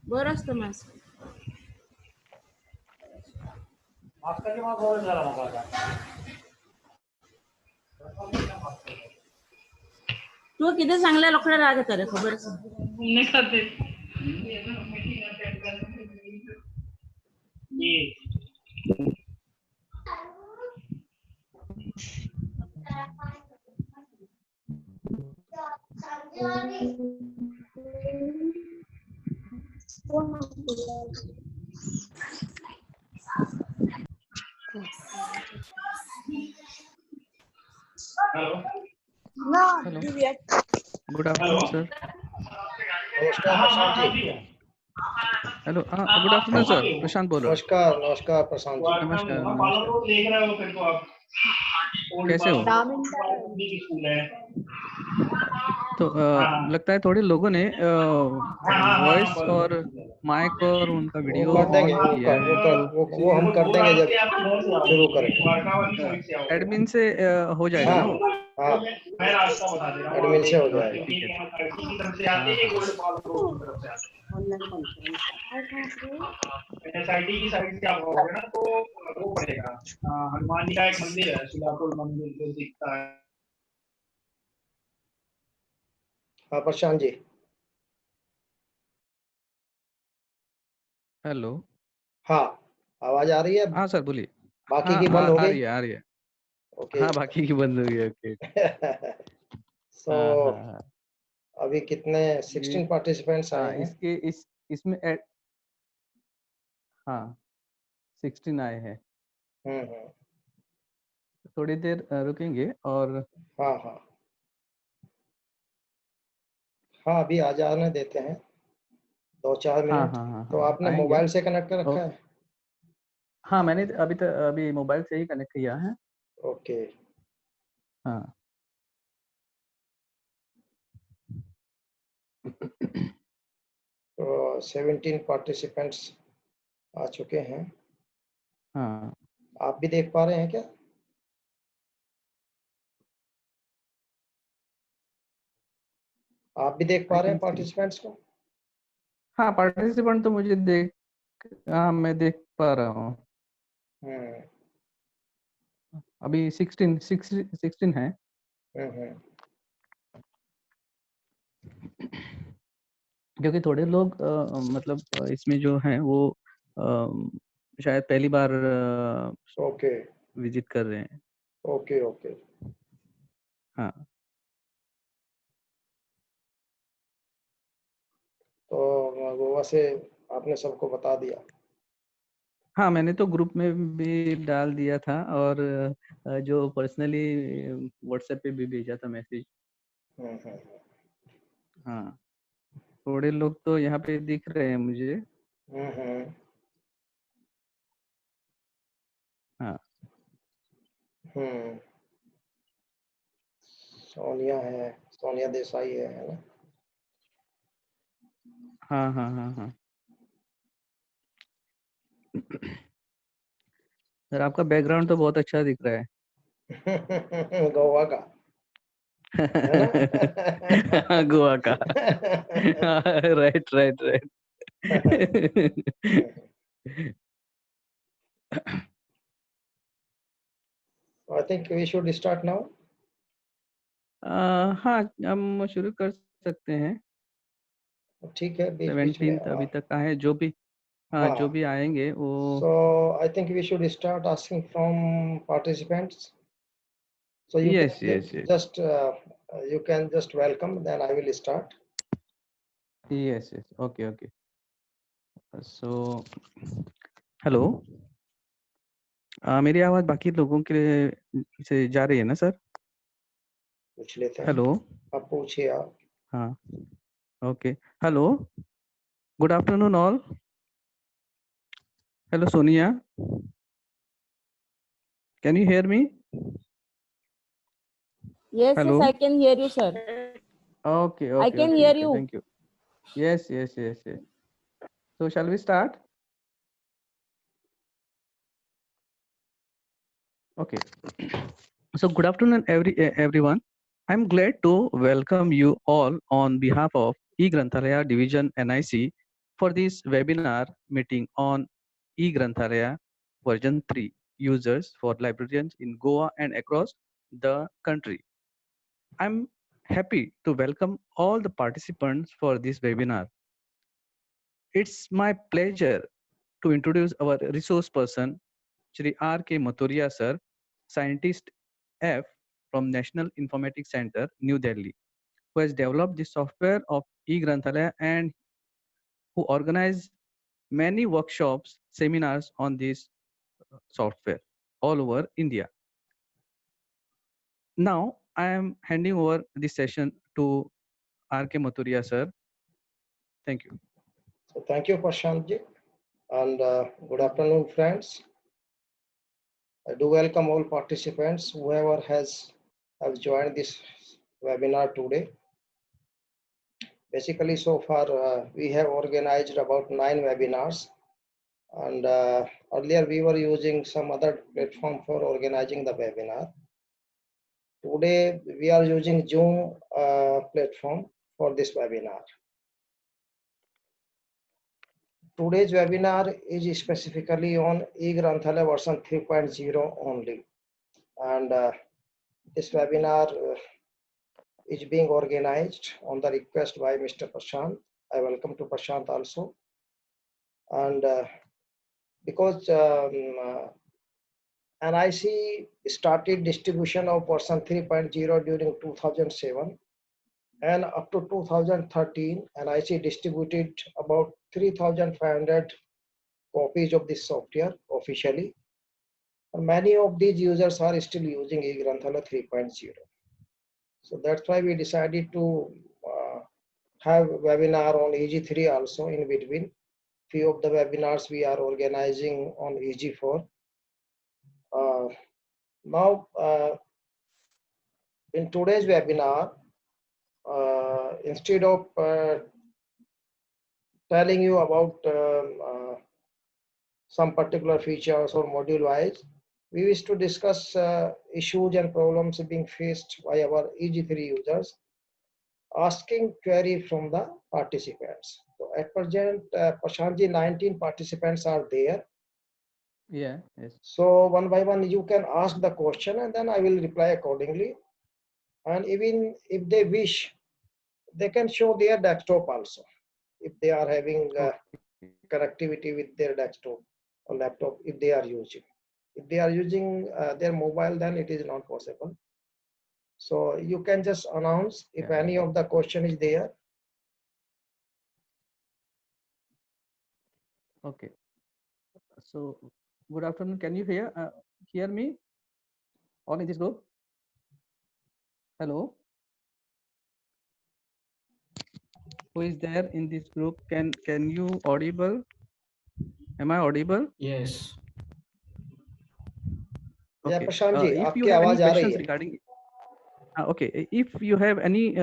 बरं असतं मास्क. तू किती चांगल्या लोकांना राग येतात रे, खबर Hello. Good afternoon, sir. नमस्कार Prashant ji. Hello. Good afternoon, sir. प्रशांत बोल रहा हूँ. नमस्कार नमस्कार प्रशांत जी। नमस्कार, फॉलो नमस्कार. रोड देख रहे हो फिर तो आप कैसे हो? पब्लिक स्कूल है। तो लगता है थोड़े लोगों ने वॉइस और माइक और उनका वो वीडियो कर देंगे, ऑन किया है, वो हम कर देंगे जब शुरू करेंगे। तो एडमिन से हो जाएगा हाँ ना वो? हाँ, मैं रास्ता बता दे रहा हूँ। एडमिन से हो ओके, जाएगा। ठीक है. की तरफ से आते हैं, गोल्ड पाल रोड की तरफ से आते हैं। एसआईटी की साइड से आप आओगे ना तो वो पड़ेगा, हनुमान जी का एक मंदिर है, सुलापुर मंदिर जो दिखता है। हाँ प्रशांत जी। हेलो. हाँ, आवाज आ रही है? हाँ सर, बोलिए. बाकी हाँ, की बंद हो आ गई? रही है, आ रही है. ओके। हाँ, बाकी की बंद हो गई. ओके. सो हाँ. अभी कितने ये 16 पार्टिसिपेंट्स आए हैं? इसमें हाँ 16 आए हैं. हम्म। थोड़ी देर रुकेंगे और हाँ हाँ हाँ, अभी आ जाने देते हैं 2-4 हाँ मिनट। हाँ हाँ तो हाँ आपने आएंगे. मोबाइल से कनेक्ट कर रखा ओ, है? हाँ, मैंने अभी मोबाइल से ही कनेक्ट किया है. ओके। हाँ. तो 17 पार्टिसिपेंट्स आ चुके हैं। हाँ. आप भी देख पा रहे हैं क्या? आप भी देख पा आई रहे हैं कैन सी. पार्टिसिपेंट्स को? हाँ, पार्टिसिपेंट तो मुझे हाँ, मैं देख पा रहा हूँ. हम्म अभी 16 है. हम्म। क्योंकि थोड़े लोग मतलब इसमें जो हैं वो शायद पहली बार ओके विजिट कर रहे हैं. Okay okay. हाँ. तो गोवा से आपने सबको बता दिया? हाँ, मैंने तो ग्रुप में भी डाल दिया था और जो पर्सनली व्हाट्सएप पे भी भेजा था मैसेज. हम्म। हाँ. थोड़े लोग तो यहाँ पे दिख रहे हैं मुझे. हम्म। हाँ. हम्म। सोनिया है, सोनिया देसाई है ना? हाँ हाँ हाँ हाँ. सर, आपका बैकग्राउंड तो बहुत अच्छा दिख रहा है. गोवा का है ना? हाँ, गोवा का. Right right right. I think we should start now. हाँ, हम शुरू कर सकते हैं. ठीक है, बीच बीच में 17 अभी तक आए जो भी. हाँ, जो हाँ। भी आएंगे वो. So I think we should start asking from participants. So you yes can yes yes just you can just welcome, then I will start. Yes yes. Okay okay. So hello. मेरी आवाज़ बाकी लोगों के से जा रही है ना सर? पूछ लेते हैं। हेलो. आप पूछिए आप। हाँ. Okay. Hello. Good afternoon all. Hello Sonia. Can you hear me? Yes, Hello. I can hear you, sir. Okay, I okay, can okay, hear okay. you. Thank you. Yes, yes, yes, yes. So shall we start? Okay. So good afternoon, everyone. I'm glad to welcome you all on behalf of eGranthalaya Division NIC for this webinar meeting on eGranthalaya version 3 users for librarians in Goa and across the country. I'm happy to welcome all the participants for this webinar. It's my pleasure to introduce our resource person, Shri R.K. Mathuria sir, scientist F from National Informatics Center, New Delhi, who has developed the software of eGranthalaya and who organized many workshops, seminars on this software all over India. Now, I am handing over this session to R.K. Mathuria sir. Thank you. So thank you, Prashantji, and good afternoon, friends. I do welcome all participants, whoever have joined this webinar today. Basically, so far we have organized about 9 webinars, and earlier we were using some other platform for organizing the webinar. Today we are using Zoom platform for this webinar. Today's webinar is specifically on eGranthalaya version 3.0 only, and this webinar is being organized on the request by Mr. Prashant. I welcome to Prashant also, and because NIC started distribution of version 3.0 during 2007, and up to 2013, NIC distributed about 3,500 copies of this software officially. And many of these users are still using eGranthalaya 3.0. So that's why we decided to have webinar on EG3 also in between. Few of the webinars we are organizing on EG4. Now, in today's webinar, instead of telling you about some particular features or module wise, we wish to discuss issues and problems being faced by our EG3 users, asking query from the participants. So at present, Prashantji, 19 participants are there. Yeah, yes. So one by one, you can ask the question and then I will reply accordingly. And even if they wish, they can show their desktop also, if they are having connectivity with their desktop or laptop, if they are using. If they are using their mobile, then it is not possible. So you can just announce if any of the question is there. Okay. So, good afternoon. Can you hear me? All in this group? Hello? Who is there in this group? Can you audible? Am I audible? Yes. Yeah, Okay. Prashantji, If you आपकी have any आवाज आ रही questions है? regarding, okay, if you have any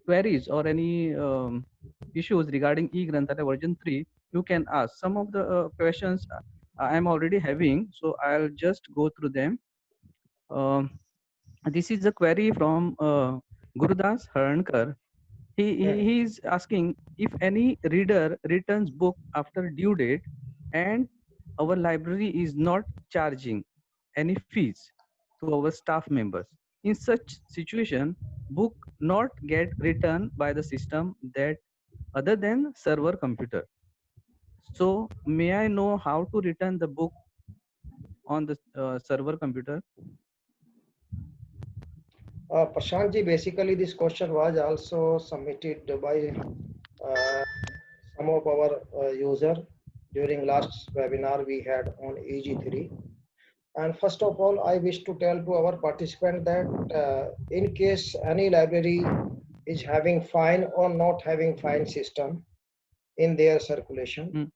queries or any issues regarding eGranthalaya version 3, you can ask. Some of the questions I am already having, so I'll just go through them. This is a query from Gurudas Harankar. He is asking if any reader returns book after due date and our library is not charging any fees to our staff members. In such situation, book not get returned by the system that other than server computer. So may I know how to return the book on the server computer? Prashantji, basically this question was also submitted by some of our user during last webinar we had on EG3. And first of all, I wish to tell to our participant that in case any library is having fine or not having fine system in their circulation,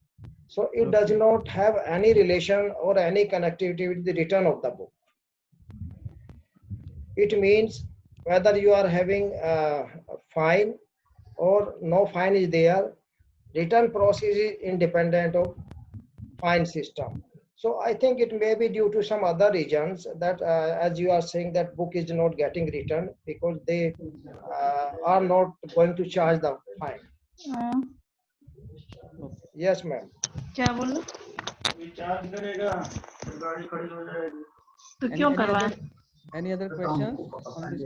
so it does not have any relation or any connectivity with the return of the book. It means whether you are having a fine or no fine is there, return process is independent of fine system. So I think it may be due to some other reasons that, as you are saying, that book is not getting returned because they are not going to charge the fine. हाँ, Yes, ma'am. क्या बोल रहे? Charge करेगा तो गाड़ी खड़ी हो जाएगी। तो Any, क्यों any करवाएं? other any other questions on this?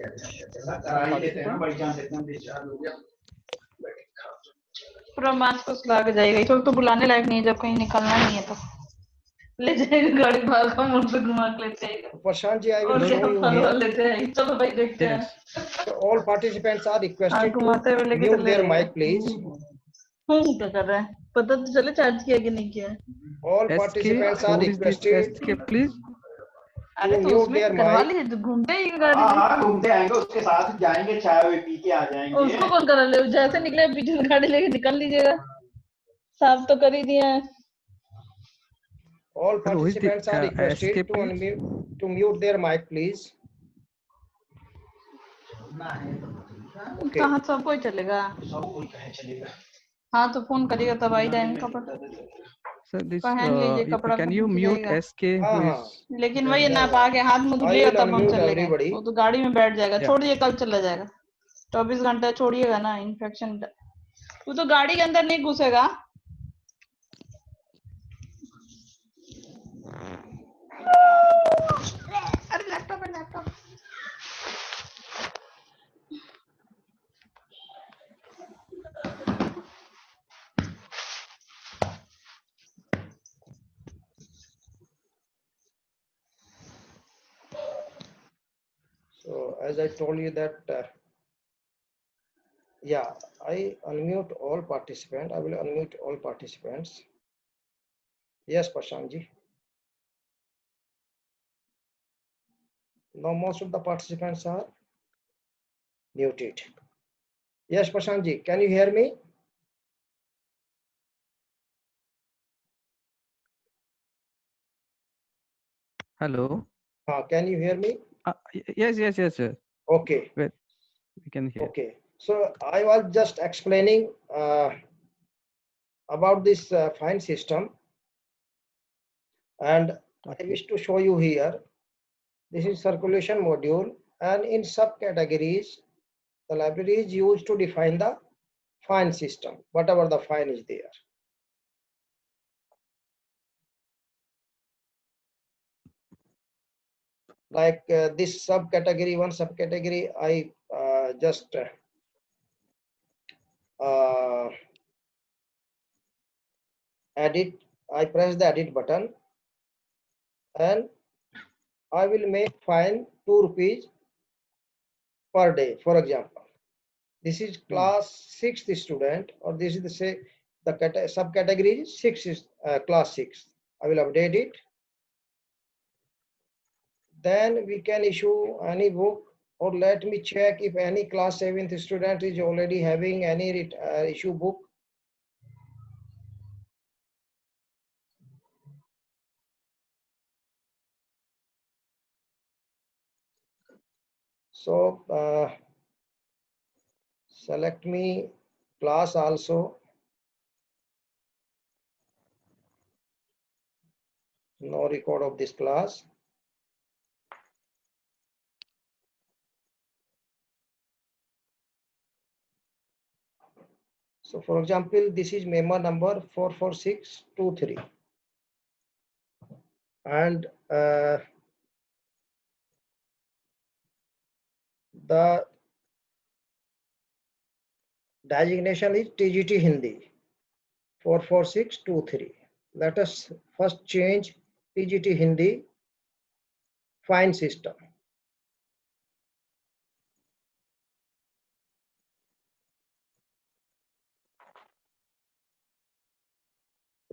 कराई देते हैं, बाई चांस एकदम डिस्चार्ज हो गया। पूरा मास्क उस ला के जाएगा, इस वक्त तो बुलाने लायक नहीं है, जब कहीं निकलना नहीं है तो ले जाएगा गाड़ी, बाहर का मुंह से घुमा के ले जाएगा Prashant ji, I will और show क्या you फलवा here. लेते हैं। चलो भाई देखते हैं। Yes. So all participants are हाँ, requested घुमाते हुए to लेके mute चले their जाएगा। mic, please. क्या कर रहा है पता तो चले, चार्ज किया कि नहीं किया। All SK, participants are who is this requested SK, please? अरे to तो mute उसमें their करवा mic. लीजिए, तो घूमते ही गाड़ी हाँ में। हाँ, घूमते आएंगे, उसके साथ जाएंगे, चाय वाय पी के आ जाएंगे। उसको कौन करा ले, जैसे निकले पीछे से गाड़ी लेके निकल लीजिएगा, साफ तो कर ही दिया है। All Sir, who is the participants are requested SK, to please? mute their mic, please. Okay. कहाँ सबको ही चलेगा। सब कोई कहे चलेगा। हाँ तो फोन करिएगा तब आई जाएंगे कपड़ा, Sir, this पहन लीजिए कपड़ा, can you पहन के mute जाइएगा। SK, who हाँ, is लेकिन वही ना पाके हाथ मुंह I धुलिएगा will तब हम unmute चलेंगे, everybody. वो तो गाड़ी में बैठ जाएगा। Yeah. छोड़िए, कल चला जाएगा, 24 घंटा छोड़िएगा ना, इन्फेक्शन वो तो गाड़ी के अंदर नहीं घुसेगा। अरे लैपटॉप है, laptop. So as I told you that, yeah, I unmute all participants. I will unmute all participants. Yes, Prashant ji. Now most of the participants are muted. Yes, Prashant ji, can you hear me? hello? Can you hear me? Yes, sir. Okay. Well, we can hear. Okay. So I was just explaining about this fine system, and I wish to show you here. This is circulation module, and in subcategories, the library is used to define the fine system, whatever the fine is there. Like this subcategory, one subcategory, I just edit. I press the edit button, and I will make fine 2 rupees per day. For example, this is class 6th student, or this is the subcategory is 6 is class 6. I will update it. Then we can issue any book, or let me check if any class 7th student is already having any issue book. So select me class also. No record of this class. So for example, this is member number 44623. And the designation is TGT Hindi 44623. Let us first change TGT Hindi fine system.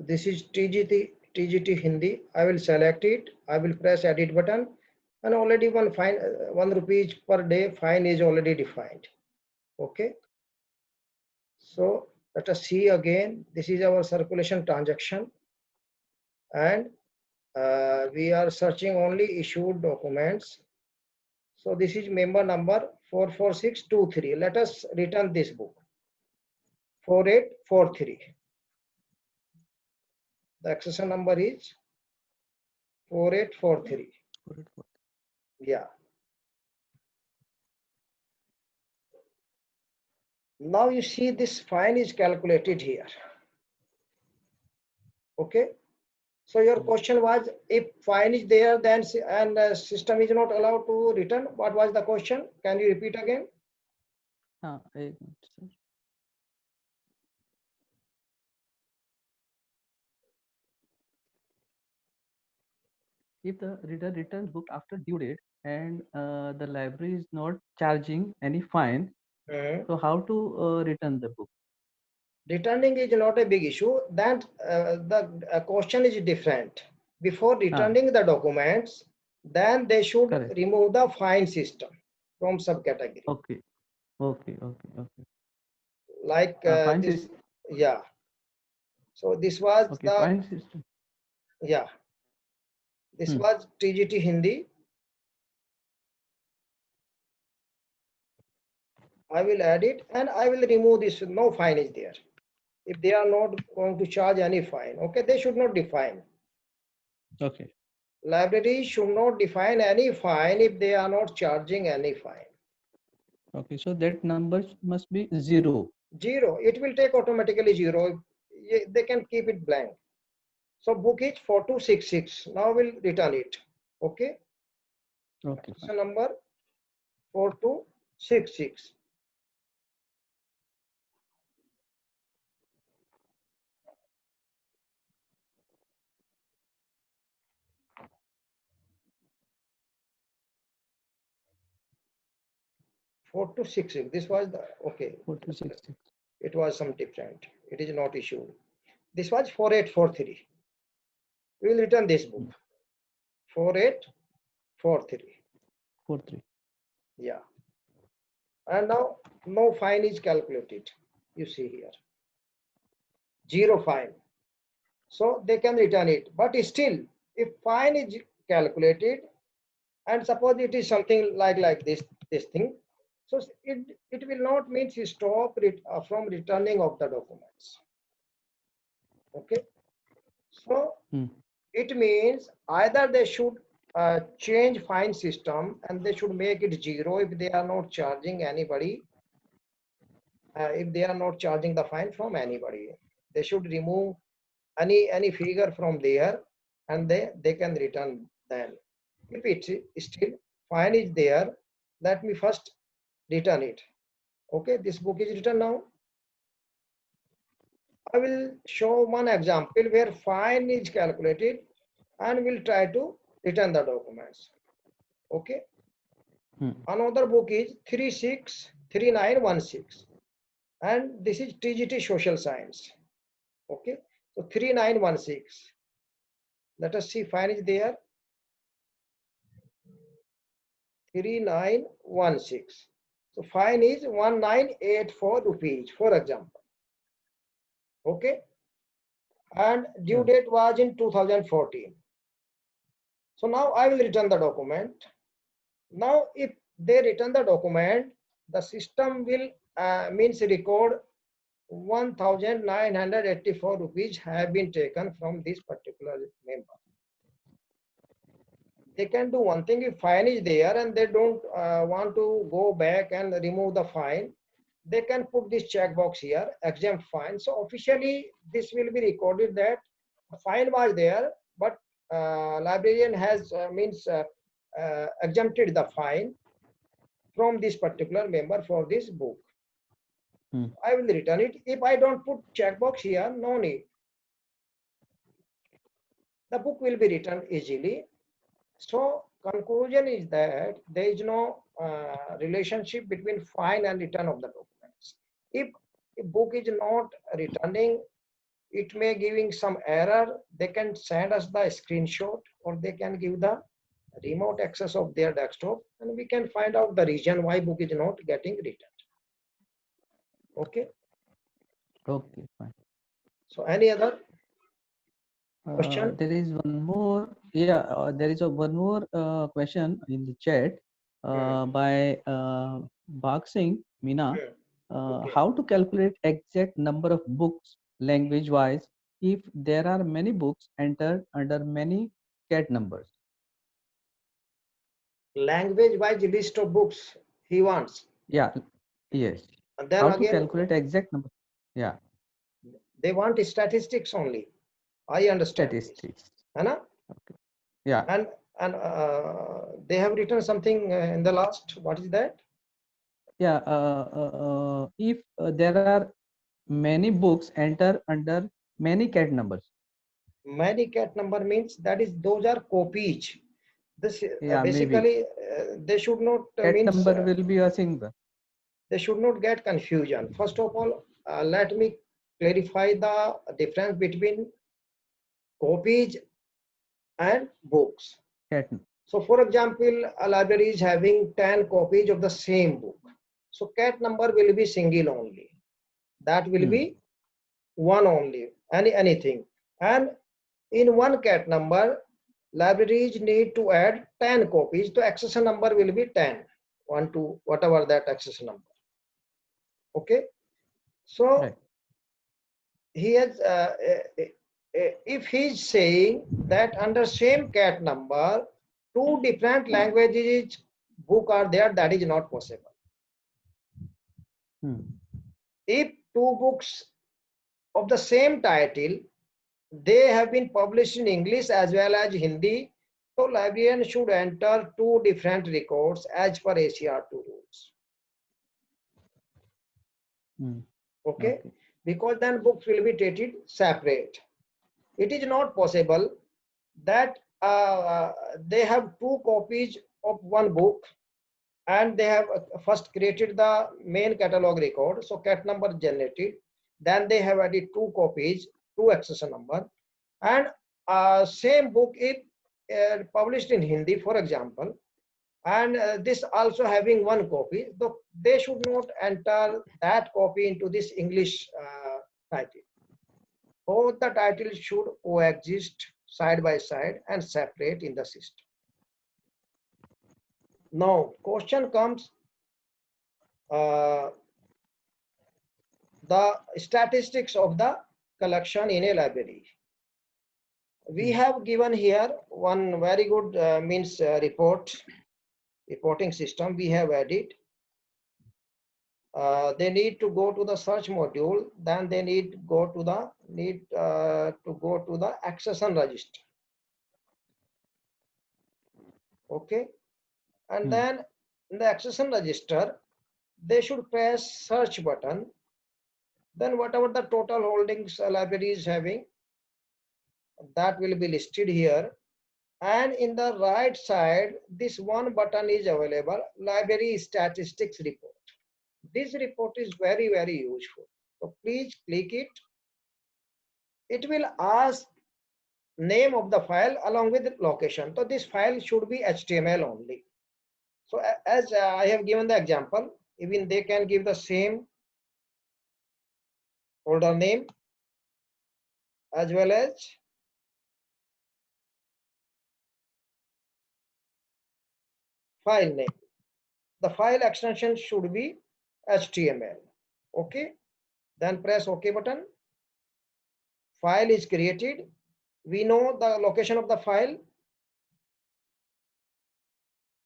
This is TGT Hindi. I will select it. I will press edit button, and already one fine 1 rupees per day fine is already defined. Okay. So let us see again. This is our circulation transaction, and we are searching only issued documents. So this is member number 44623. Let us return this book 4843. The accession number is 4843. Yeah. Now you see this fine is calculated here. Okay. So your question was, if fine is there, then system is not allowed to return. What was the question? Can you repeat again? एक minute sir. If the reader returns book after due date and the library is not charging any fine, so how to return the book? Returning is not a big issue. Then the question is different. Before returning the documents, then they should Correct. remove the fine system from subcategory. Okay. Okay. Okay. Okay. Like Fine this, system. yeah. So this was Okay. the, Fine system. yeah. This was TGT Hindi. I will add it and I will remove this. No fine is there. If they are not going to charge any fine, okay, they should not define. Okay. Library should not define any fine if they are not charging any fine. Okay. So that number must be 0. 0. It will take automatically 0. They can keep it blank. So book is 4266. Now we'll return it. Okay. Okay. So number 4266. This was the, okay. 4266. It was some different. It is not issued. This was 4843. We will return this book. 4843. 43. Yeah. And now no fine is calculated. You see here. 0 fine. So they can return it. But still, if fine is calculated, and suppose it is something like this thing, so it will not mean stop from returning of the documents. Okay. So it means either they should change fine system and they should make it 0 if they are not charging anybody. If they are not charging the fine from anybody, they should remove any figure from there and they can return then. If it's still fine is there, let me first return it. Okay, this book is written now. I will show one example where fine is calculated and we'll try to return the documents. Okay. Another book is 363916 and this is TGT Social Science. Okay. So 3916. Let us see, fine is there. 3916. So fine is 1984 rupees, for example. Okay. And due date was in 2014. So now I will return the document. Now, if they return the document, the system will means record 1984 rupees have been taken from this particular member. They can do one thing. If fine is there and they don't want to go back and remove the fine, they can put this checkbox here, exempt fine. So officially this will be recorded that a fine was there, but librarian has exempted the fine from this particular member for this book. I will return it. If I don't put checkbox here, no need. The book will be returned easily. So conclusion is that there is no relationship between fine and return of the documents. If a book is not returning, it may giving some error. They can send us the screenshot or they can give the remote access of their desktop and we can find out the reason why book is not getting returned. Okay. Okay, fine. So any other question? There is one more. Yeah, there is one more question in the chat by Bhag Singh Meena. Okay. How to calculate exact number of books language wise if there are many books entered under many cat numbers. Language wise list of books he wants. Yeah, yes. And then How to again, calculate exact number? Yeah, they want statistics only. I understand this. statistics. है ना? Okay. Yeah. And they have written something in the last. What is that? Yeah. If there are many books, enter under many cat numbers. Many cat number means that is those are copies. This Yeah, maybe basically they should not cat means number will be a single. they should not get confusion. First of all, let me clarify the difference between copies and books. Cat. So for example, a library is having 10 copies of the same book. So cat number will be single only. That will be one only, anything. And in one cat number, libraries need to add 10 copies. The accession number will be 10, 1, 2, whatever that accession number. Okay. So Right. he has, if he's saying that under same cat number, two different languages book are there, that is not possible. If two books of the same title, they have been published in English as well as Hindi, so librarian should enter two different records as per ACR2 rules. Okay? Because then books will be treated separate. It is not possible that they have two copies of one book and they have first created the main catalog record, so cat number generated, then they have added two copies, two accession number, and same book if published in Hindi, for example, and this also having one copy, so they should not enter that copy into this English title. Both the titles should coexist side by side and separate in the system. Now, question comes, the statistics of the collection in a library. We have given here one very good reporting system we have added. They need to go to the search module, then they need to go to the accession register. Okay, and then in the accession register, they should press search button. Then whatever the total holdings a library is having, that will be listed here. And in the right side, this one button is available, library statistics report. This report is very, very useful. So please click it. It will ask name of the file along with the location. So this file should be HTML only. So as I have given the example, even they can give the same folder name as well as file name. The file extension should be HTML. Okay, then press OK button. File is created. We know the location of the file.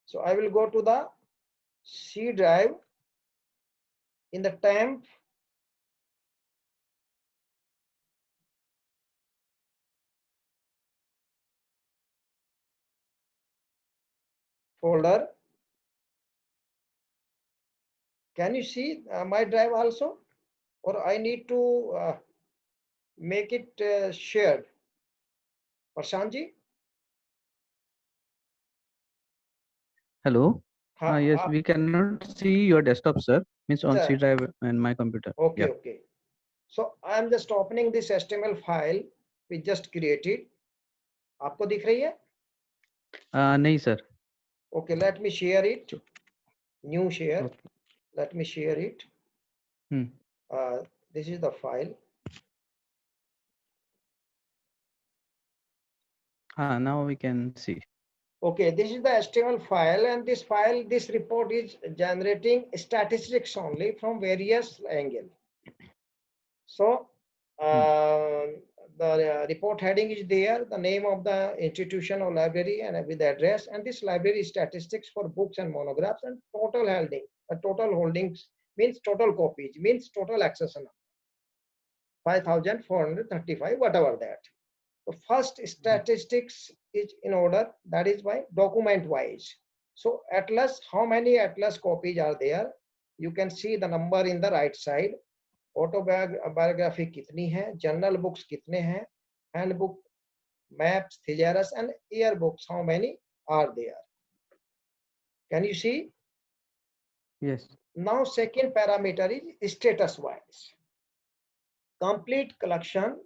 So I will go to the C drive. In the temp, folder. Can you see my drive also, or I need to make it shared? Prashantji? Hello. Yes, we cannot see your desktop, sir. Means on C drive and my computer. Okay, yeah. Okay. So I am just opening this HTML file we just created. आपको दिख रही है? नहीं sir. Okay, let me share it. New share. Okay. Let me share it. This is the file. Now we can see. Okay, this is the HTML file, and this file, this report is generating statistics only from various angles. So the report heading is there, the name of the institution or library and with the address, and this library statistics for books and monographs, and total holding. Total holdings means total copies, means total accession. 5,435, whatever that. The first statistics is in order, that is by document wise. So atlas, how many atlas copies are there? You can see the number in the right side. Autobiography कितनी है, journal books कितने हैं, handbook, maps, thesaurus and yearbooks, how many are there? Can you see? Yes. Now second parameter is status wise. Complete collection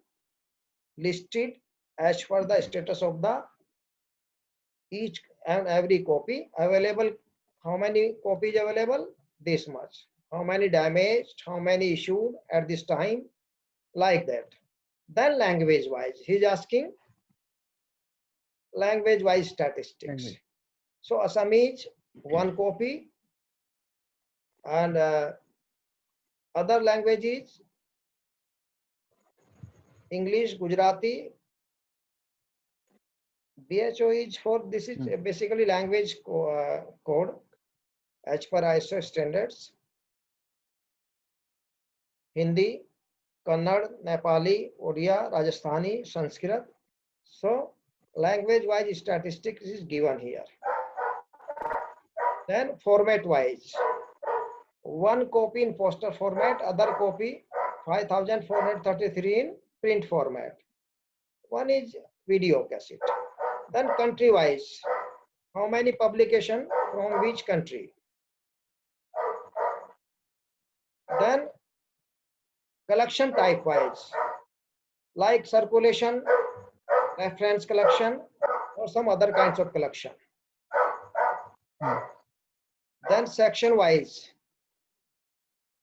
listed as per the status of the each and every copy available. How many copies available? This much. How many damaged? How many issued at this time? Like that. Then language wise, he's asking language wise statistics. Language. So Assamese 1 copy, and other languages English, Gujarati. BHO is for, this is basically language code as per ISO standards. Hindi, Kannada, Nepali, Odia, Rajasthani, Sanskrit. So language wise statistics is given here. Then format wise, 1 copy in poster format, other copy 5,433 in print format. One is video cassette. Then country wise, how many publication from which country? Then collection type wise, like circulation, reference collection, or some other kinds of collection. Then section wise,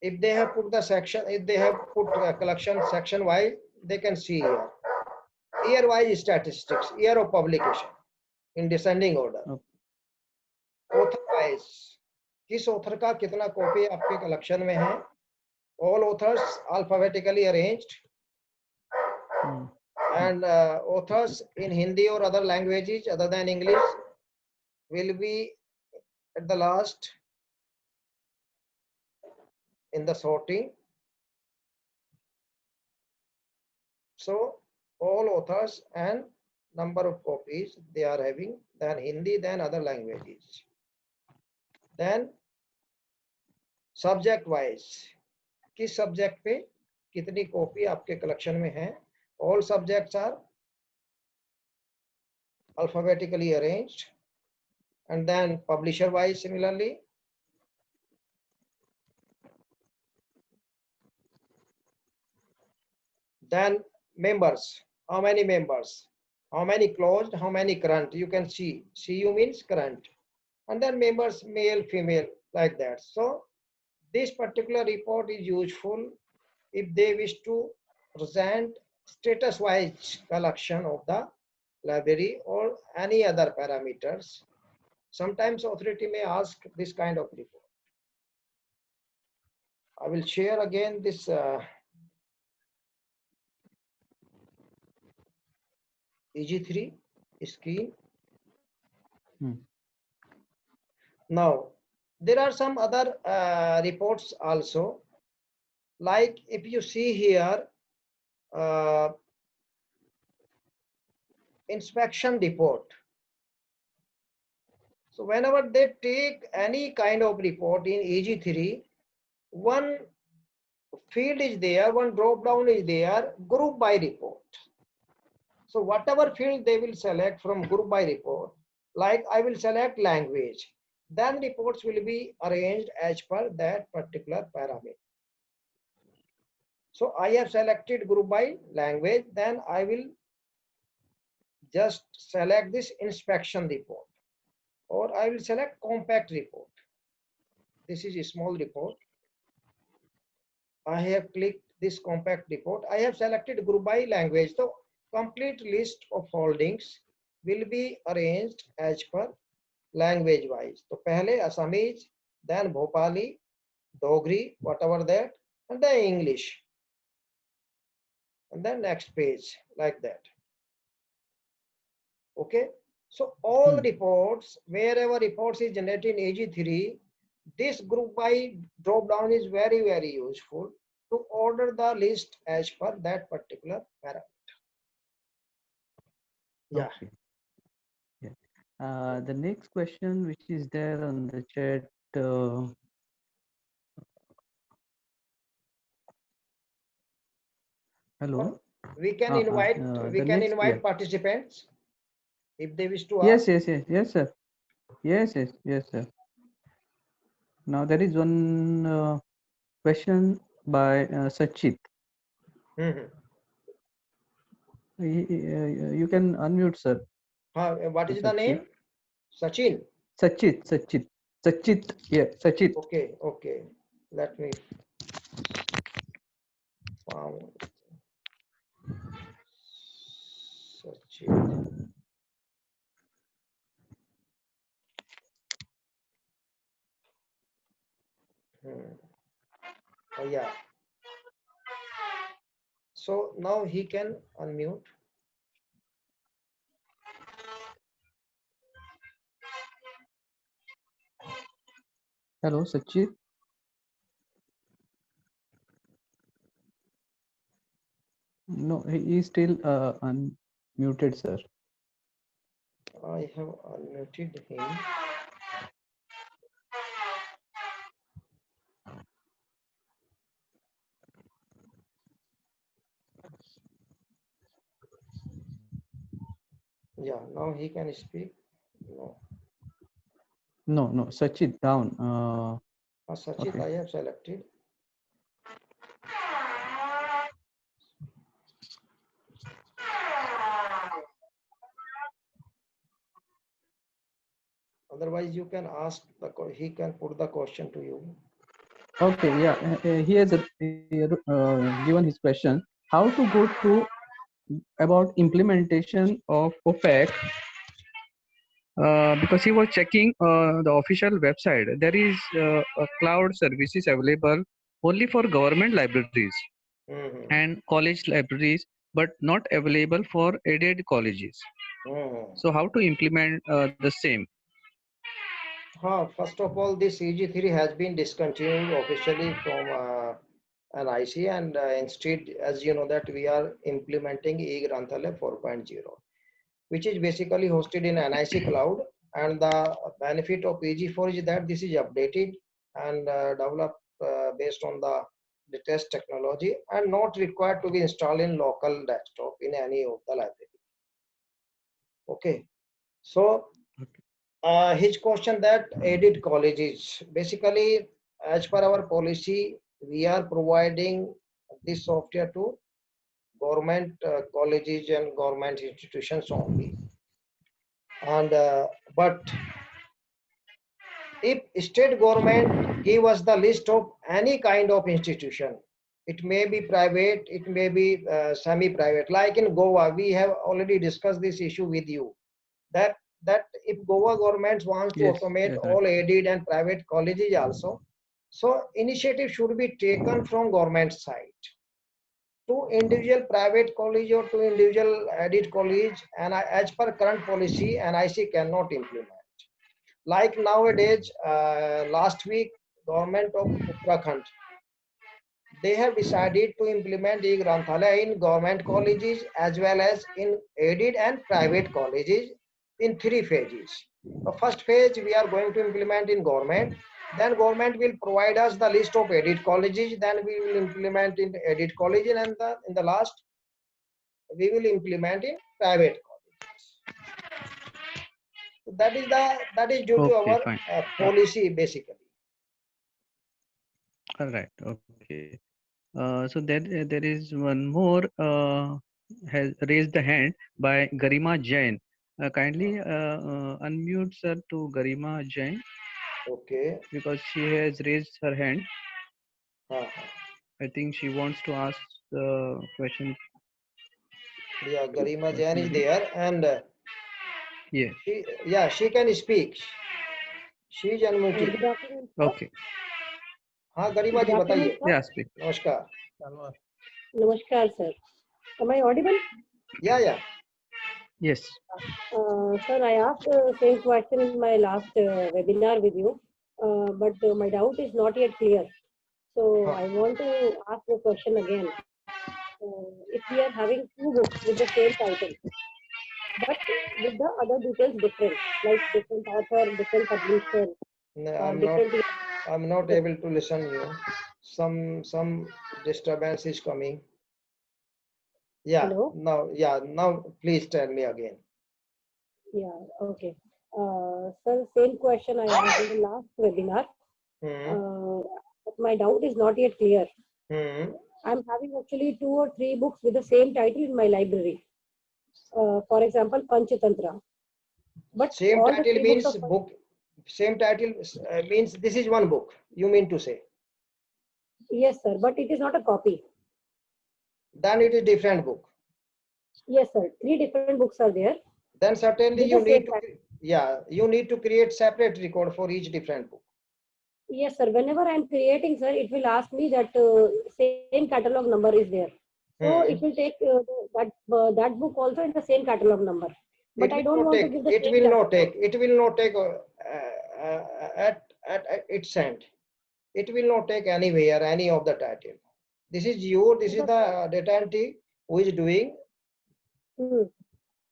if they have put the section, if they have put collection section wise, they can see here. Year wise statistics, year of publication in descending order. Author wise, किस author का कितना copy आपके collection में है? All authors alphabetically arranged. And authors in Hindi or other languages other than English will be at the last in the sorting. So all authors and number of copies they are having, then Hindi, then other languages. Then subject wise, किस subject पे कितनी copy आपके collection में है? All subjects are alphabetically arranged. And then publisher wise similarly. Then members, how many members? How many closed, how many current? You can see, CU means current. And then members, male, female, like that. So this particular report is useful if they wish to present status wise collection of the library or any other parameters. Sometimes authority may ask this kind of report. I will share again this EG3 screen. Now, there are some other reports also. Like if you see here, inspection report. So whenever they take any kind of report in EG3, one field is there, one drop down is there, group by report. So whatever field they will select from group by report, like I will select language, then reports will be arranged as per that particular parameter. So I have selected group by language, then I will just select this inspection report, or I will select compact report. This is a small report. I have clicked this compact report. I have selected group by language. So complete list of holdings will be arranged as per language wise. So pehle Assamese, then Bhopali, Dogri, whatever that, and then English. and then next page, like that. Okay, so all reports, wherever reports is generated in AG3, this group by drop down is very, very useful to order the list as per that particular parameter. Yeah. Okay. Yeah. The next question, which is there on the chat. Hello. We can invite The next, yeah. participants if they wish to Yes, ask. yes, sir. Yes, sir. Now there is one question by Sachit. You can unmute, sir. What is the name? Sachin. Sachit. Yeah, Sachit. Okay. Let me found Sachin. Oh, yeah. So now he can unmute. Hello, Sachit. No, he is still unmuted, sir. I have unmuted him. Yeah, now he can speak. No, Sachit down. Sachit, Okay. I have selected. Otherwise, you can ask he can put the question to you. Okay, yeah, he has given his question. How to go through about implementation of OPEC? Because he was checking the official website. There is cloud services available only for government libraries and college libraries, but not available for aided colleges. So how to implement the same? First of all, this EG3 has been discontinued officially from NIC, and instead, as you know, that we are implementing eGranthale 4.0, which is basically hosted in NIC cloud. And the benefit of EG4 is that this is updated and developed based on the latest technology and not required to be installed in local desktop in any of the library. Okay, so his question that aided colleges, basically as per our policy, we are providing this software to government colleges and government institutions only. And but if state government give us the list of any kind of institution, it may be private, it may be semi-private. Like in Goa, we have already discussed this issue with you. That if Goa government wants to automate all aided and private colleges also, so initiative should be taken from government side to individual private college or to individual aided college, and as per current policy, NIC cannot implement. Like nowadays, last week, government of Uttarakhand, they have decided to implement eGranthale in government colleges as well as in aided and private colleges in 3 phases. The first phase we are going to implement in government, then government will provide us the list of aided colleges, then we will implement in aided colleges, and in the last we will implement in private colleges. So that is due to our policy basically. All right. Okay. So there is one more has raised the hand by Garima Jain. Kindly unmute sir to Garima Jain. Okay. Because she has raised her hand. I think she wants to ask the question. Yeah, Garima Jain is there, and yeah, she can speak. She is unmuted. Okay. हाँ गरिमा जी बताइए. Yeah, speak. नमस्कार. नमस्कार sir. Am I audible? Yeah. Yes. Sir, I asked the same question in my last webinar with you, but my doubt is not yet clear. So Huh. I want to ask the question again. If we are having two books with the same title, but with the other details different, like different author, different publisher, No, different year. I'm not able to listen you. Some disturbance is coming. Yeah, Hello? now please tell me again. Yeah, okay. Sir, same question I asked in the last webinar. Hmm. But my doubt is not yet clear. Hmm. I'm having actually 2 or 3 books with the same title in my library. For example, Panchatantra. But Same all the title 3 books means of book. Same title means this is one book. You mean to say? yes, sir. But it is not a copy. Then it is different book. Yes, sir. 3 different books are there Then certainly with you the need same to, title. you need to create separate record for each different book. Yes, sir. Whenever I'm creating, sir, it will ask me that same catalog number is there. So it will take that book also in the same catalog number. But It I will don't not want to take. give the It same will not catalog. take. It will not take at its end. It will not take anywhere any of the title. This is you. This is But, the data entry who is doing. hmm.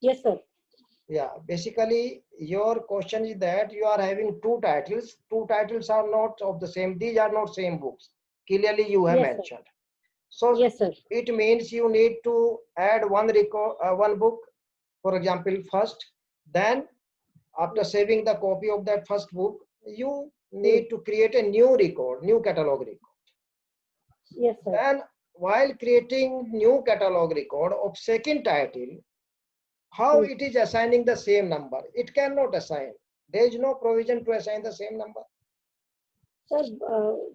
Yes, sir. Yeah, basically your question is that you are having two titles. Two titles are not of the same. These are not same books. Clearly you have Yes, sir. mentioned. So Yes, sir. it means you need to add one record, one book, for example, first. Then after saving the copy of that first book, you need to create a new record, new catalog record. Yes, sir. Then while creating new catalog record of second title, how it is assigning the same number? It cannot assign. There is no provision to assign the same number. Sir,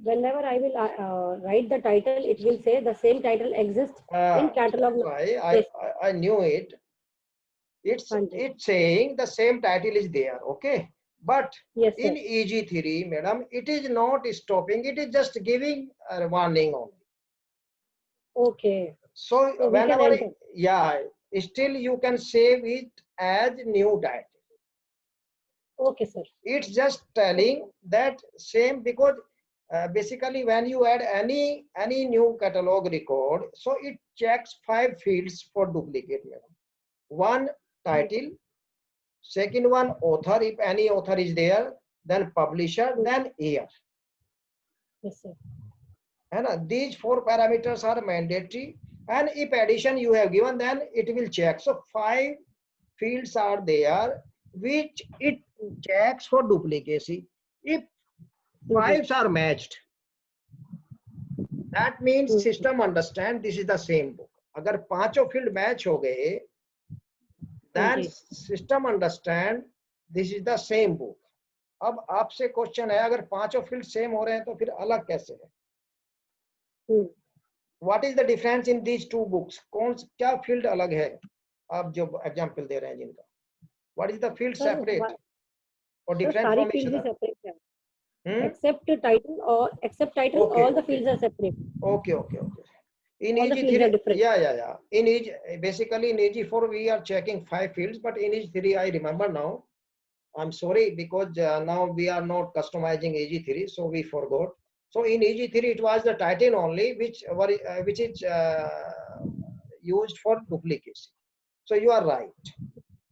whenever I will write the title, it will say the same title exists in catalog That's number. why I knew it. It's Yes. saying the same title is there, okay? But Yes, sir. in EG3, madam, it is not stopping. It is just giving a warning only. Okay. So So we can whenever, enter. yeah, still you can save it as new title. Okay, sir. It's just telling that same because basically when you add any new catalog record, so it checks 5 fields for duplicate. One, title. Second one, author, if any author is there. Then publisher, then year. Yes, sir. And these 4 parameters are mandatory. And if addition you have given, then it will check. So 5 fields are there, which it checks for duplicacy. If 5s are matched, that means system understand this is the same book. अगर पांचों field match हो गए, then system understand this is the same book. अब आपसे question है अगर पांचों field same हो रहे हैं तो फिर अलग कैसे है? What is the difference in these two books? कौन क्या field अलग है? आप जो example दे रहे हैं जिनका. What is the field separate or different from each other? Except title, Okay, all the okay. fields are separate. Okay. In All the fields are EG3, different. yeah. In basically in EG4 we are checking 5 fields, but in EG3 I remember now. I'm sorry because now we are not customizing EG3, so we forgot. So in EG3 it was the title only which is used for duplicacy. So you are right.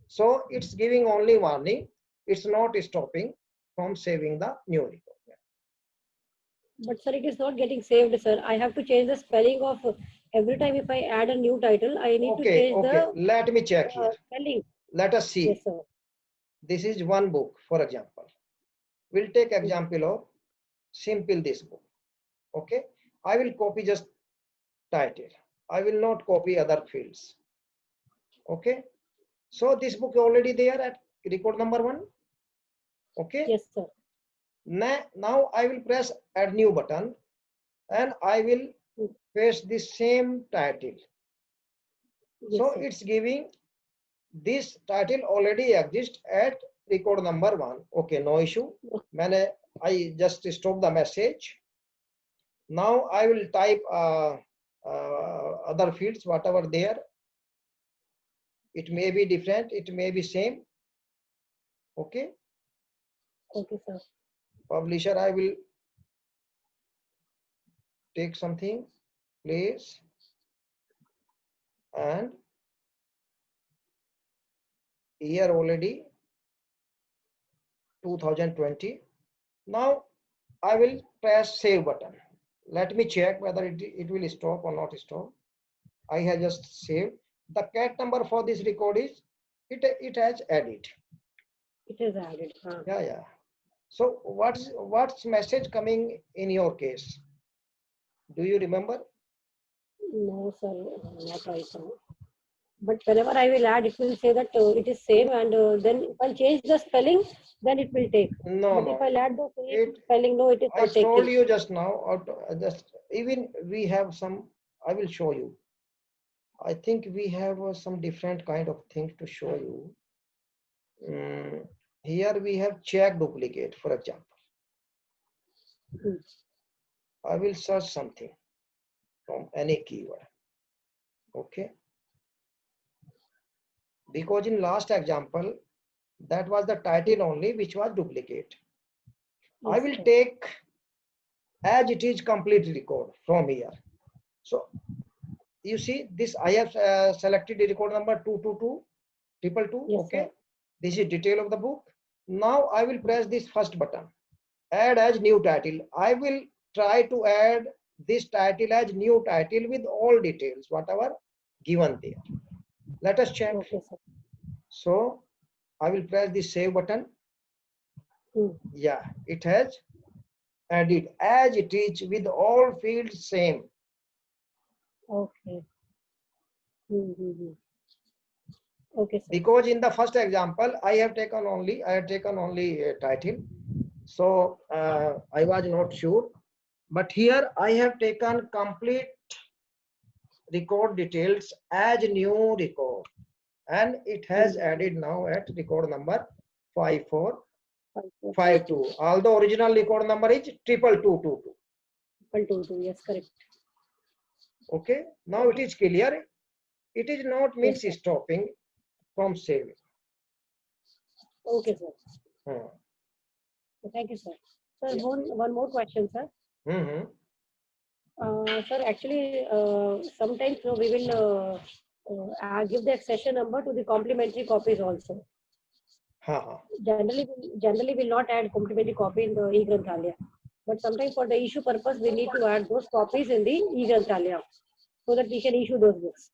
So it's giving only warning. It's not stopping from saving the new record. But sir, it is not getting saved, sir. I have to change the spelling of every time if I add a new title, I need to change the Let me check here. spelling. Let us see. Yes, sir. This is one book, for example. We'll take example of simple this book. Okay. I will copy just title. I will not copy other fields. Okay. So this book already there at record number 1. Okay. Yes, sir. Now I will press add new button and I will paste the same title. Yes, So sir. it's giving this title already exists at record number 1. Okay, no issue. I just stop the message. Now I will type other fields, whatever there. It may be different, it may be same. Okay. Okay, sir. Publisher, I will take something, place, and year already 2020. Now I will press save button. Let me check whether it will stop or not stop. I have just saved. The cat number for this record is, it has added. It is added. Yeah. So what's message coming in your case? Do you remember? No, sir, not right now. But whenever I will add, it will say that it is same, and then if I change the spelling, then it will take. No, But if no. I add the same It, spelling, no, it is I not told taking. you just now, or just even we have some, I will show you. I think we have some different kind of thing to show you. Here we have check duplicate, for example. I will search something from any keyword. Okay. Because in last example, that was the title only, which was duplicate. Yes, I will sir. take as it is complete record from here. So you see this, I have selected the record number 22222. Yes, okay. sir. This is detail of the book. Now I will press this first button, add as new title. I will try to add this title as new title with all details, whatever given there. Let us check. Okay, sir. So I will press the save button. Yeah, it has added as it is with all fields same. Okay. Okay, sir. Because in the first example, I have taken only a title. So I was not sure, but here I have taken complete record details as new record, and it has added now at record number 5452. Although original record number is 22222. 222, yes, correct. Okay, now it is clear. It is not means Yes, stopping from saving. okay, sir. Thank you, sir. Sir, one more question, sir. Sir, actually, sometimes we will give the accession number to the complementary copies also. Generally will not add complementary copy in the eGranthalaya. But sometimes for the issue purpose, we need to add those copies in the eGranthalaya so that we can issue those books.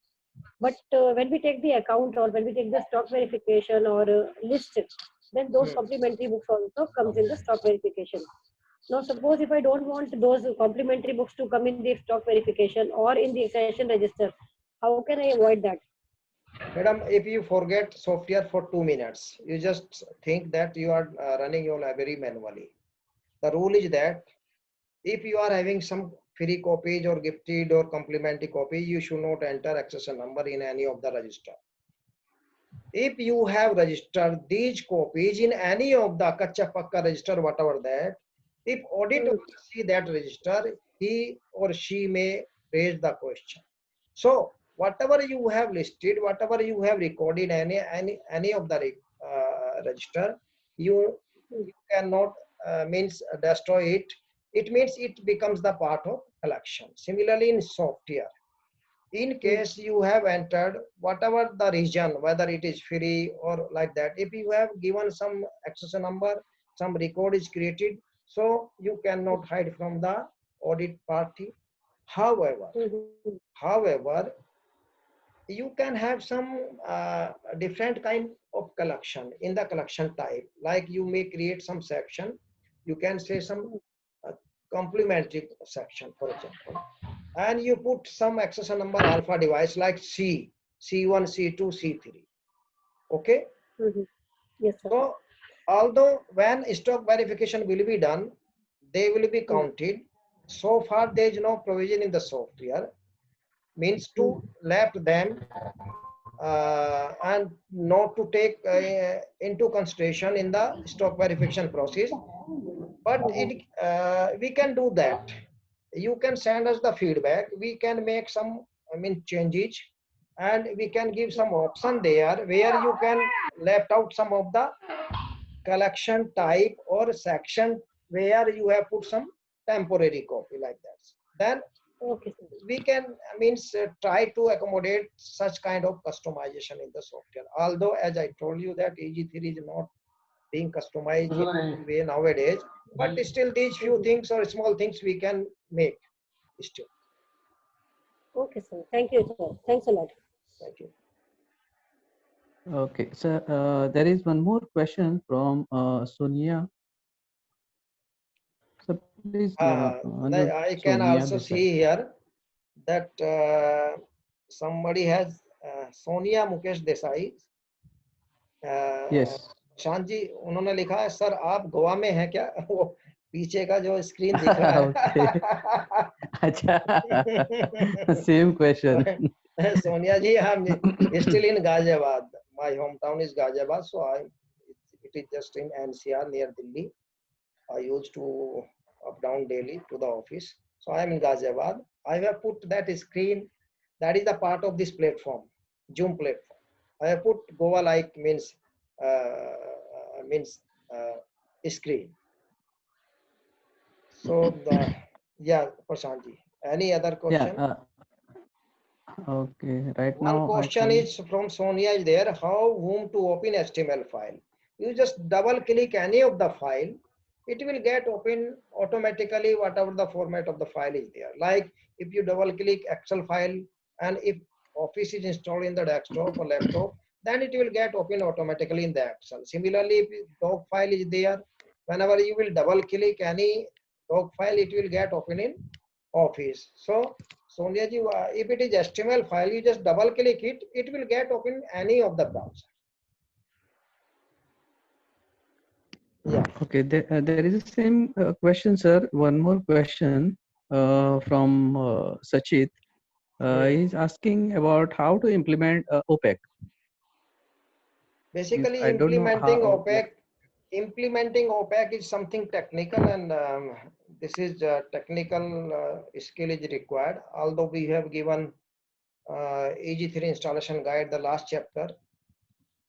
But when we take the account or when we take the stock verification or list, then those complementary books also comes in the stock verification. Now, suppose if I don't want those complementary books to come in the stock verification or in the accession register, how can I avoid that? Madam, if you forget software for 2 minutes, you just think that you are running your library manually. The rule is that if you are having some free copies or gifted or complimentary copy, you should not enter accession number in any of the register. If you have registered these copies in any of the Kacha Pakka register, whatever that, if auditor see that register, he or she may raise the question. So whatever you have listed, whatever you have recorded any of the register, you cannot means destroy it. It means it becomes the part of collection. Similarly in software, in case you have entered whatever the region, whether it is free or like that, if you have given some accession number, some record is created, so you cannot hide from the audit party. However, you can have some different kind of collection in the collection type. Like you may create some section, you can say some complementary section, for example, and you put some accession number alpha device like C, C1, C2, C3. Okay. Yes, sir. So although when stock verification will be done, they will be counted. So far there is no provision in the software, means to left them and not to take into consideration in the stock verification process. But we can do that. You can send us the feedback. We can make some changes and we can give some option there where you can left out some of the collection type or section where you have put some temporary copy like that. Then Okay, sir. we can means try to accommodate such kind of customization in the software. Although as I told you that EG3 is not being customized in way nowadays, but still these few things or small things we can make still. Okay, sir. Thank you, sir. Thanks a lot. Thank you. Okay, so there is one more question from Sonia. So please, unmute I can Sonia also Desai. see here that somebody has Sonia Mukesh Desai. Yes. शांत जी उन्होंने लिखा है sir आप गोवा में हैं क्या? वो पीछे का जो स्क्रीन दिख रहा है. अच्छा. Same question. Sonia ji, I'm still in Ghaziabad. My hometown is Ghaziabad, so it is just in NCR near Delhi. I used to up down daily to the office. So I am in Ghaziabad. I have put that screen, that is the part of this platform, Zoom platform. I have put Goa like means screen. So yeah, Prashantji. Any other question? Yeah. Okay. Right One now, question is from Sonia is there. How whom to open HTML file? You just double click any of the file. It will get open automatically whatever the format of the file is there. Like if you double click Excel file and if Office is installed in the desktop or laptop, then it will get open automatically in the Excel. Similarly, if doc file is there, whenever you will double click any doc file, it will get open in Office. So Sonia ji, if it is HTML file, you just double click it, it will get open any of the browser. Yeah. Okay, there is the same question, sir. One more question from Sachit. He's asking about how to implement OPEC. Basically, I don't know how, implementing OPEC is something technical, and this is technical skill is required. Although we have given EG3 installation guide, the last chapter,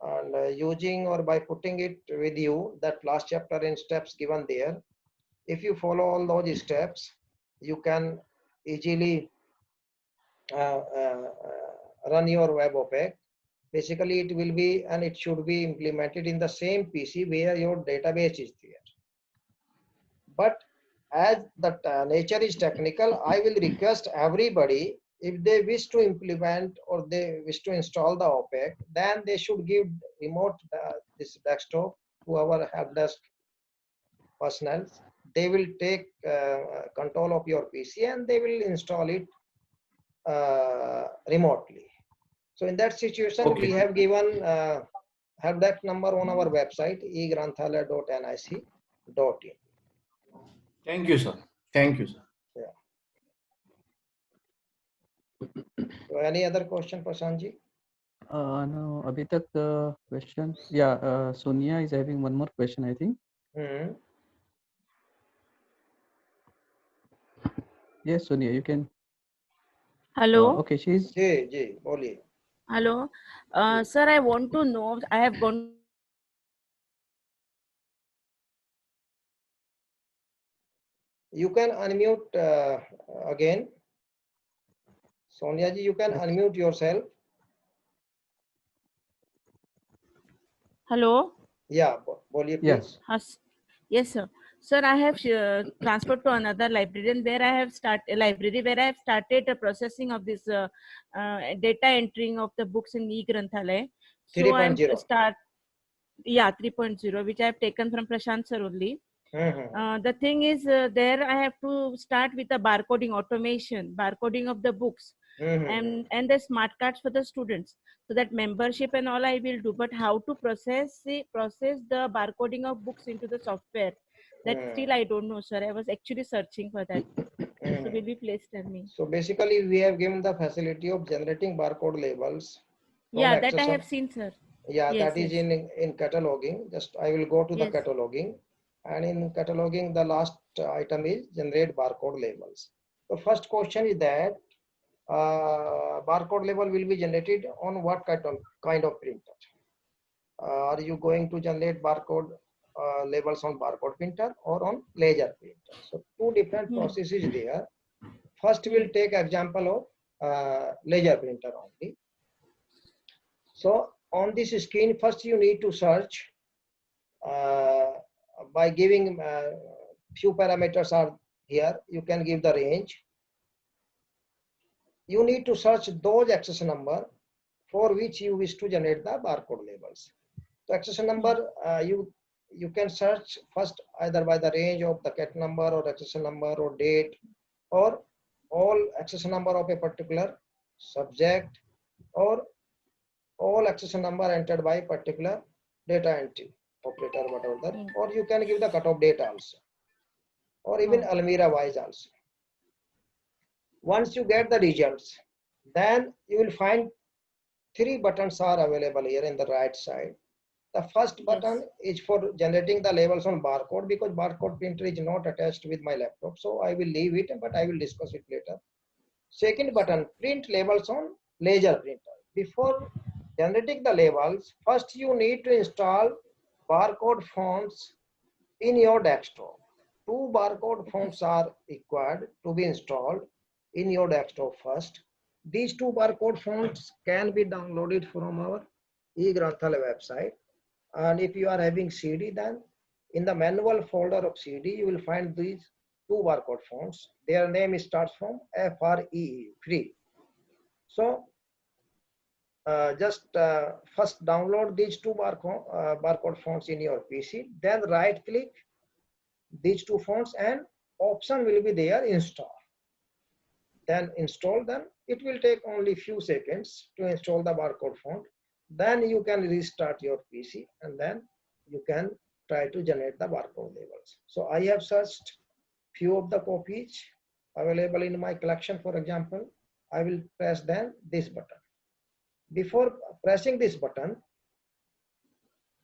and using or by putting it with you, that last chapter in steps given there, if you follow all those steps, you can easily run your web OPEC. Basically, it will be and it should be implemented in the same PC where your database is there. But as the nature is technical, I will request everybody, if they wish to implement or they wish to install the OPEC, then they should give remote this desktop to our help desk personnel. They will take control of your PC and they will install it remotely. So in that situation, we have given help desk number on our website, egranthalaya.nic.in. Thank you, sir. Thank you, sir. Yeah. So any other question, Prashantji? no, abhi tak question. Yeah, Sonia is having one more question, I think. Yes, Sonia, you can. Hello. Okay, she's. Ji, boliye. Hello. Sir, I want to know, I have gone. You can unmute again. Sonia ji, you can unmute yourself. Hello. Yeah, boliye please. Yes, sir. Sir, I have transferred to another library, and where I have started the processing of this data entering of the books in eGranthalaya. So I'm 3.0, which I have taken from Prashant sir only. The thing is, there I have to start with the barcoding of the books, and the smart cards for the students. So that membership and all I will do, but how to process the barcoding of books into the software, that still I don't know, sir. I was actually searching for that. So will you please tell me? So basically, we have given the facility of generating barcode labels. Yeah, that I have seen, sir. Yeah, yes, that is in cataloging. Just I will go to the cataloging, and in cataloging, the last item is generate barcode labels. The first question is that barcode label will be generated on what kind of printer. Are you going to generate barcode labels on barcode printer or on laser printer? So two different processes there. First, we'll take example of laser printer only. So on this screen, first you need to search by giving few parameters are here. You can give the range. You need to search those accession number for which you wish to generate the barcode labels. So accession number, you can search first either by the range of the cat number or accession number or date or all accession number of a particular subject or all accession number entered by particular data entry operator, whatever that, or you can give the cutoff date also, or even Almira wise also. Once you get the results, then you will find three buttons are available here in the right side. The first button is for generating the labels on barcode, because barcode printer is not attached with my laptop, so I will leave it, but I will discuss it later. Second button, print labels on laser printer. Before generating the labels, first you need to install barcode fonts in your desktop. Two barcode fonts are required to be installed in your desktop first. These two barcode fonts can be downloaded from our eGranthalaya website. And if you are having CD, then in the manual folder of CD, you will find these two barcode fonts. Their name starts from FREE, free. So just first download these two barcode fonts in your PC, then right click these two fonts and option will be there, install. Then install them. It will take only few seconds to install the barcode font. Then you can restart your PC and then you can try to generate the barcode labels. So I have searched few of the copies available in my collection. For example, I will press then this button. Before pressing this button,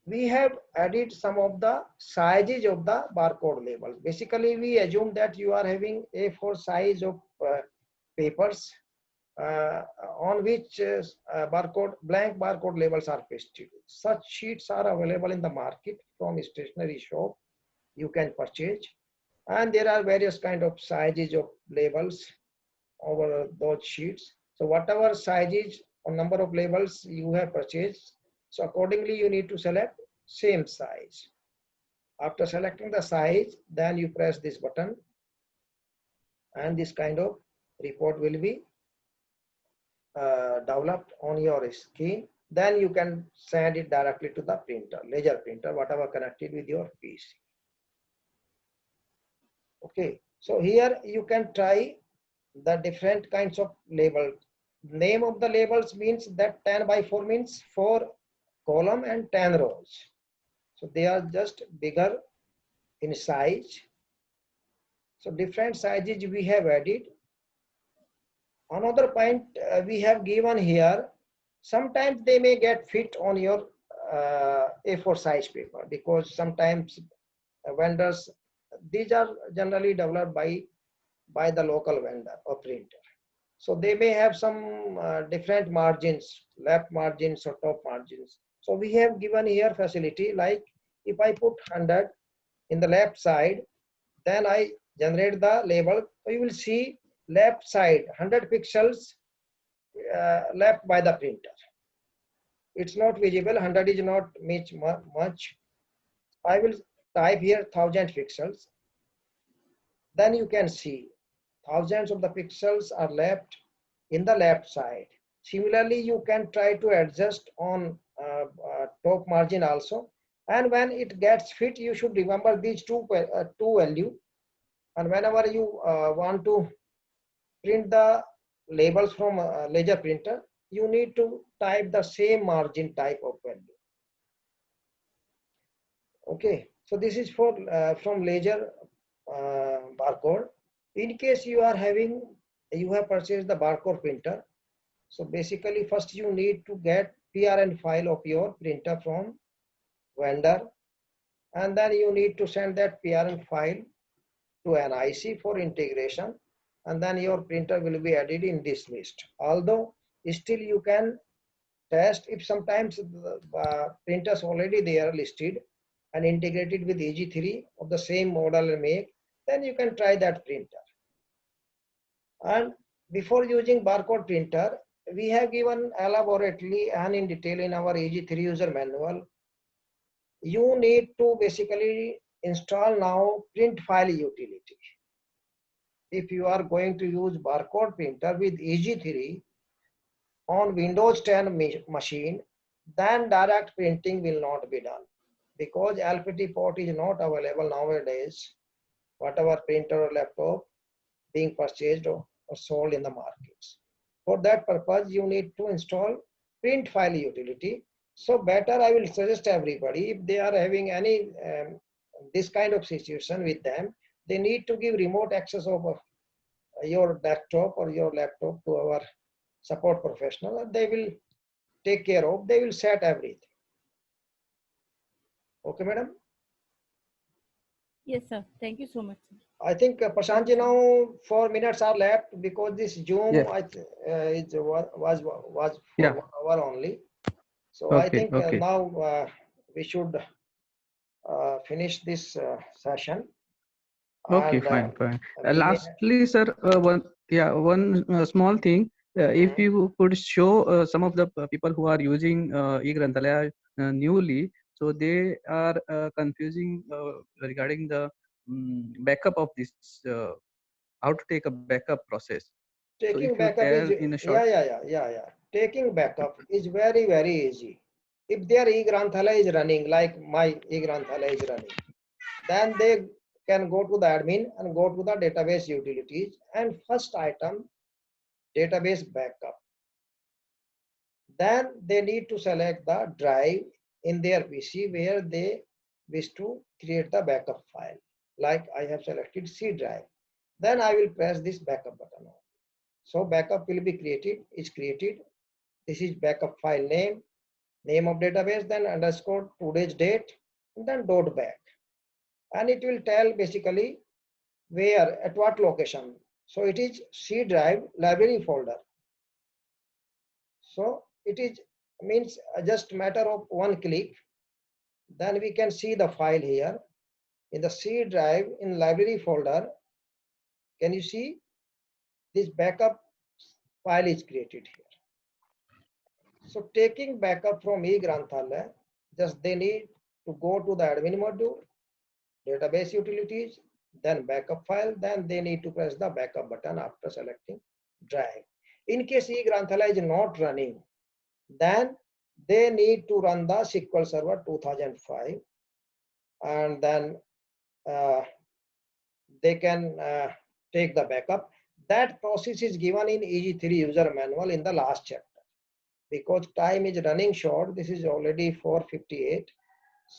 we have added some of the sizes of the barcode labels. Basically, we assume that you are having A4 size of papers on which blank barcode labels are pasted. Such sheets are available in the market from a stationery shop. You can purchase, and there are various kind of sizes of labels over those sheets. So whatever sizes or number of labels you have purchased, so accordingly you need to select same size. After selecting the size, then you press this button and this kind of report will be developed on your screen. Then you can send it directly to the printer, laser printer, whatever connected with your PC. Okay, so here you can try the different kinds of labels. Name of the labels means that 10 by 4 means 4 column and 10 rows. So they are just bigger in size. So different sizes we have added. Another point we have given here, sometimes they may get fit on your A4 size paper, because sometimes vendors, these are generally developed by the local vendor or printer. So they may have some different margins, left margins or top margins. So we have given here facility, like if I put 100 in the left side, then I generate the label. So you will see left side 100 pixels left by the printer. It's not visible, 100 is not much. I will type here 1000 pixels. Then you can see thousands of the pixels are left in the left side. Similarly, you can try to adjust on top margin also. And when it gets fit, you should remember these two value. And whenever you want to print the labels from a laser printer, you need to type the same margin type of value. Okay, so this is for from laser barcode. In case you have purchased the barcode printer, so basically first you need to get PRN file of your printer from vendor, and then you need to send that PRN file to NIC for integration. and then your printer will be added in this list. Although still you can test if sometimes the printers already they are listed and integrated with EG3 of the same model and make, then you can try that printer. And before using barcode printer, we have given elaborately and in detail in our EG3 user manual. You need to basically install now print file utility. If you are going to use barcode printer with EG3 on Windows 10 machine, then direct printing will not be done because LPT port is not available nowadays. Whatever printer or laptop being purchased or sold in the markets. For that purpose, you need to install print file utility. So better I will suggest everybody, if they are having any this kind of situation with them, they need to give remote access of your desktop or your laptop to our support professional, and they will take care of, they will set everything. Okay, madam? Yes, sir. Thank you so much, sir. I think Prashantji, now 4 minutes are left because this Zoom Yes. was for Yeah. 1 hour only. So Okay, I think okay. now we should finish this session. Okay, And, fine, fine. we may- Lastly, sir, one small thing. If you could show some of the people who are using eGranthalaya newly, so they are confusing regarding the backup of this, how to take a backup process. So if Taking you backup tell is, in a short. yeah. Taking backup is very, very easy. If their eGranthalaya is running, like my eGranthalaya is running, then they can go to the admin and go to the database utilities and first item, database backup. Then they need to select the drive in their PC where they wish to create the backup file. Like I have selected C drive. Then I will press this backup button. So backup will be created, is created. This is backup file name, name of database, then underscore today's date, and then dot back. And it will tell basically where, at what location. So it is C drive library folder. So it is means just matter of one click. Then we can see the file here in the C drive in library folder. Can you see this backup file is created here? So taking backup from eGranthalaya, just they need to go to the admin module, database utilities, then backup file, then they need to press the backup button after selecting drive. In case eGranthalaya is not running, then they need to run the SQL Server 2005, and then they can take the backup. That process is given in EG3 user manual in the last chapter. Because time is running short, this is already 4:58.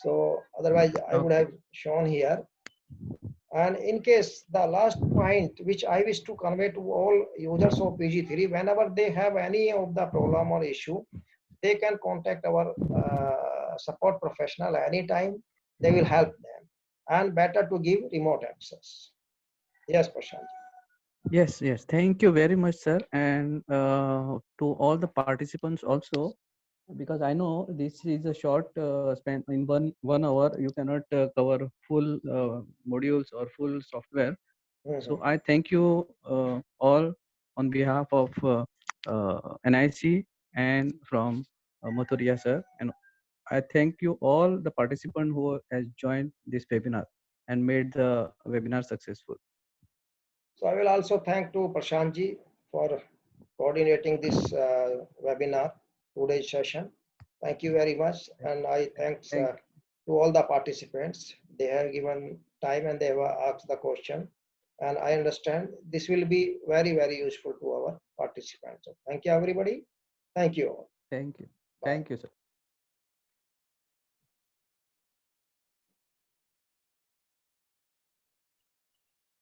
So otherwise I would have shown here. And in case the last point which I wish to convey to all users of EG3, whenever they have any of the problem or issue, they can contact our support professional anytime. They will help them, and better to give remote access. Yes, Prashant. Yes, yes. Thank you very much, sir. And to all the participants also, because I know this is a short span. In one hour, you cannot cover full modules or full software. So I thank you all on behalf of NIC and from Mathuria sir. And I thank you all the participants who has joined this webinar and made the webinar successful. So I will also thank to Prashantji for coordinating this webinar, today's session. Thank you very much. And I thanks to all the participants. They have given time and they have asked the question. And I understand this will be very, very useful to our participants. So thank you, everybody. Thank you all. Thank you. Bye. Thank you, sir.